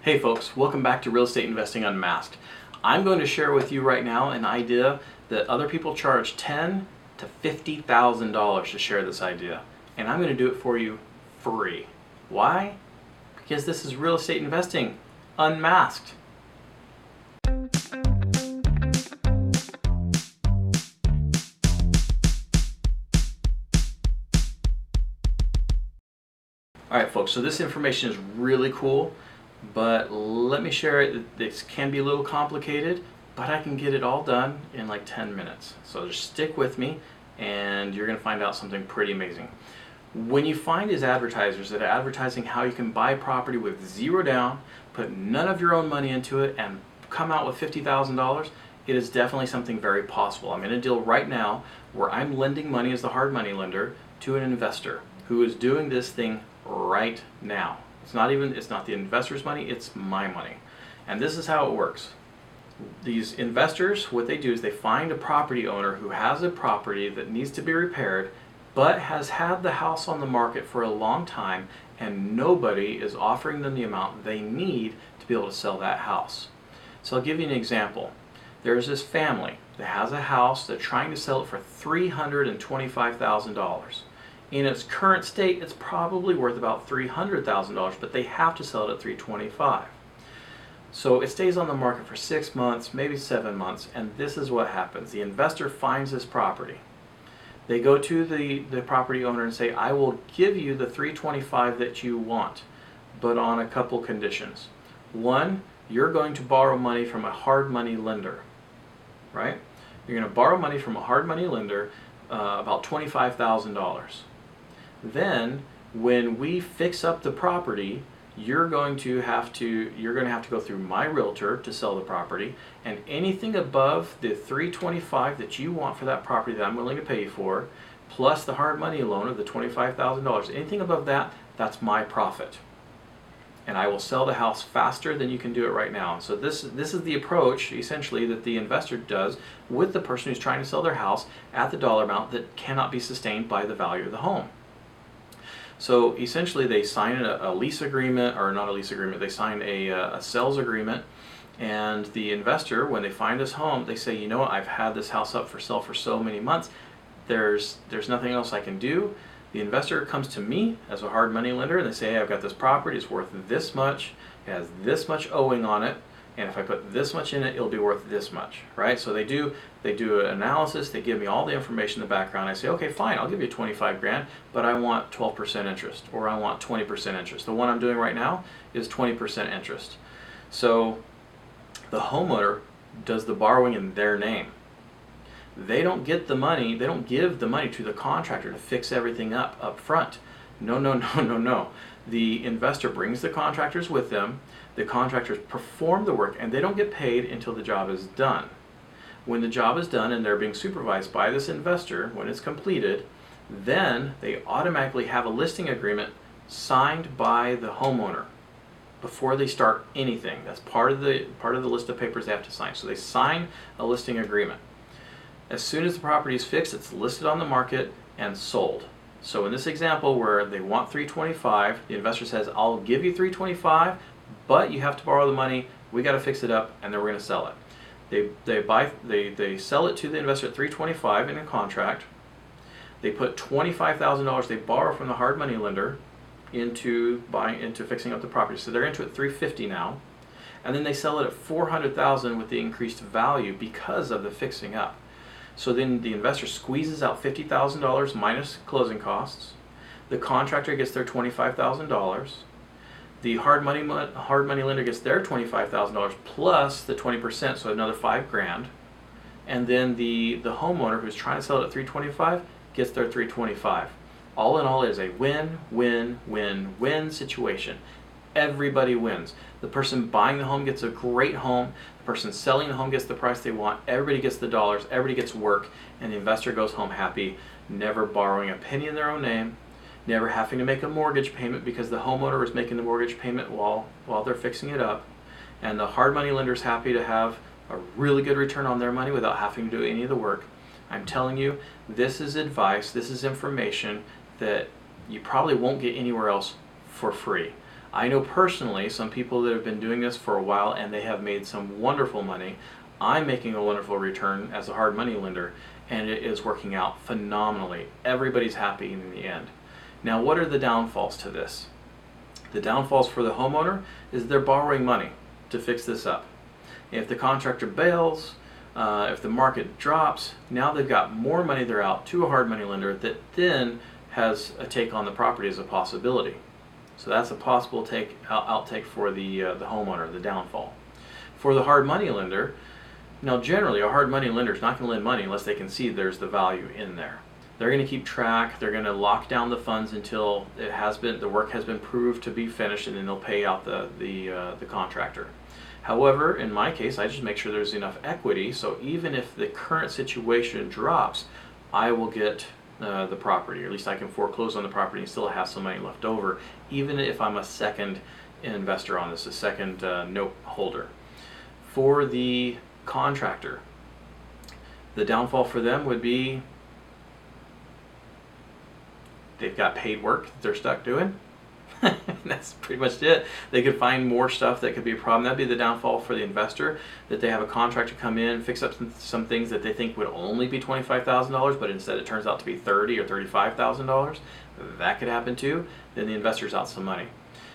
Hey folks, welcome back to Real Estate Investing Unmasked. I'm going to share with you right now an idea that other people charge $10,000 to $50,000 to share this idea. And I'm going to do it for you free. Why? Because this is real estate investing unmasked. Alright folks, so this information is really cool, but let me share it. This can be a little complicated, but I can get it all done in like 10 minutes. So just stick with me and you're going to find out something pretty amazing. When you find these advertisers that are advertising how you can buy property with zero down, put none of your own money into it, and come out with $50,000, it is definitely something very possible. I'm in a deal right now where I'm lending money as the hard money lender to an investor who is doing this thing right now. It's not the investor's money, it's my money. And this is how it works. These investors, what they do is they find a property owner who has a property that needs to be repaired, but has had the house on the market for a long time, and nobody is offering them the amount they need to be able to sell that house. So I'll give you an example. There's this family that has a house, they're trying to sell it for $325,000. In its current state, it's probably worth about $300,000, but they have to sell it at $325,000. So it stays on the market for 6 months, maybe 7 months, and this is what happens. The investor finds this property. They go to the property owner and say, I will give you the $325,000 that you want, but on a couple conditions. One, you're going to borrow money from a hard money lender, right? You're going to borrow money from a hard money lender, about $25,000. Then, when we fix up the property, you're going to have to go through my realtor to sell the property, and anything above the $325,000 that you want for that property that I'm willing to pay you for, plus the hard money loan of the $25,000, anything above that, that's my profit. And I will sell the house faster than you can do it right now. So this is the approach, essentially, that the investor does with the person who's trying to sell their house at the dollar amount that cannot be sustained by the value of the home. So essentially they sign a lease agreement, or not a lease agreement, they sign a sales agreement, and the investor, when they find this home, they say, you know what, I've had this house up for sale for so many months, there's nothing else I can do. The investor comes to me as a hard money lender and they say, hey, I've got this property, it's worth this much, it has this much owing on it, and if I put this much in it, it'll be worth this much, right? So they do an analysis, they give me all the information in the background. I say, okay, fine, I'll give you 25 grand, but I want 12% interest, or I want 20% interest. The one I'm doing right now is 20% interest. So the homeowner does the borrowing in their name. They don't get the money, they don't give the money to the contractor to fix everything up front. No. The investor brings the contractors with them, the contractors perform the work, and they don't get paid until the job is done. When the job is done and they're being supervised by this investor, when it's completed, then they automatically have a listing agreement signed by the homeowner before they start anything. That's part of the list of papers they have to sign. So they sign a listing agreement. As soon as the property is fixed, it's listed on the market and sold. So in this example where they want $325,000, the investor says, I'll give you $325,000, but you have to borrow the money, we got to fix it up, and then we're going to sell it. They sell it to the investor at $325,000 in a contract. They put $25,000 they borrow from the hard money lender into fixing up the property. So they're into it $350,000 now, and then they sell it at $400,000 with the increased value because of the fixing up. So then the investor squeezes out $50,000 minus closing costs. The contractor gets their $25,000. The hard money lender gets their $25,000 plus the 20%, so another $5 grand. And then the homeowner who's trying to sell it at $325,000 gets their $325,000. All in all, it is a win-win-win-win situation. Everybody wins. The person buying the home gets a great home. The person selling the home gets the price they want. Everybody gets the dollars. Everybody gets work. And the investor goes home happy, never borrowing a penny in their own name, never having to make a mortgage payment because the homeowner is making the mortgage payment while they're fixing it up. And the hard money lender is happy to have a really good return on their money without having to do any of the work. I'm telling you, this is advice, this is information that you probably won't get anywhere else for free. I know personally some people that have been doing this for a while and they have made some wonderful money. I'm making a wonderful return as a hard money lender, and it is working out phenomenally. Everybody's happy in the end. Now, what are the downfalls to this? The downfalls for the homeowner is they're borrowing money to fix this up. If the contractor bails, if the market drops, now they've got more money they're out to a hard money lender that then has a take on the property as a possibility. So that's a possible outtake for the homeowner, the downfall. For the hard money lender, now generally a hard money lender is not going to lend money unless they can see there's the value in there. They're going to keep track, they're going to lock down the funds until the work has been proved to be finished, and then they'll pay out the contractor. However, in my case, I just make sure there's enough equity, so even if the current situation drops, I will get the property, or at least I can foreclose on the property and still have some money left over, even if I'm a second investor on this, a second note holder. For the contractor, the downfall for them would be they've got paid work that they're stuck doing. That's pretty much it. They could find more stuff that could be a problem. That'd be the downfall for the investor, that they have a contractor come in, fix up some things that they think would only be $25,000, but instead it turns out to be $30,000 or $35,000. That could happen too. Then the investor's out some money.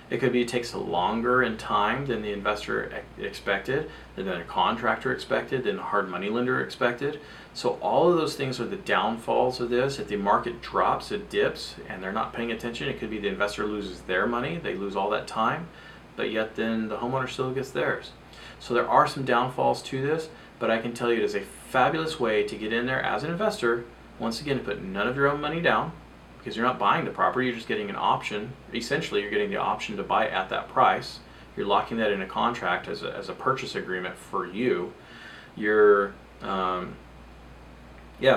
It could be it takes longer in time than the investor expected, than a contractor expected, than a hard money lender expected. So all of those things are the downfalls of this. If the market drops, it dips, and they're not paying attention, it could be the investor loses their money, they lose all that time, but yet then the homeowner still gets theirs. So there are some downfalls to this, but I can tell you it is a fabulous way to get in there as an investor, once again, to put none of your own money down, because you're not buying the property, you're just getting an option. Essentially, you're getting the option to buy at that price. You're locking that in a contract as a purchase agreement for you. You're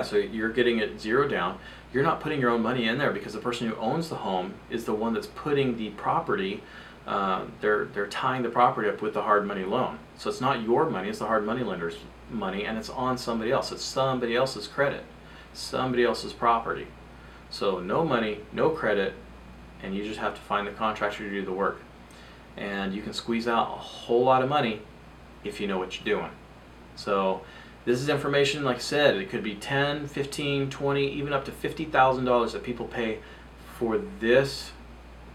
so you're getting it zero down. You're not putting your own money in there because the person who owns the home is the one that's putting the property, they're tying the property up with the hard money loan. So it's not your money, it's the hard money lender's money, and it's on somebody else. It's somebody else's credit, somebody else's property. So no money, no credit, and you just have to find the contractor to do the work. And you can squeeze out a whole lot of money if you know what you're doing. So this is information, like I said, it could be 10, 15, 20, even up to $50,000 that people pay for this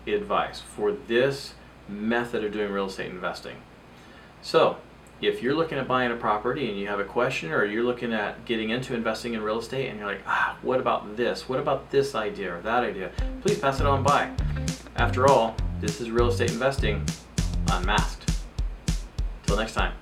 advice, for this method of doing real estate investing. So if you're looking at buying a property and you have a question, or you're looking at getting into investing in real estate and you're like, what about this? What about this idea or that idea? Please pass it on by. After all, this is real estate investing unmasked. Till next time.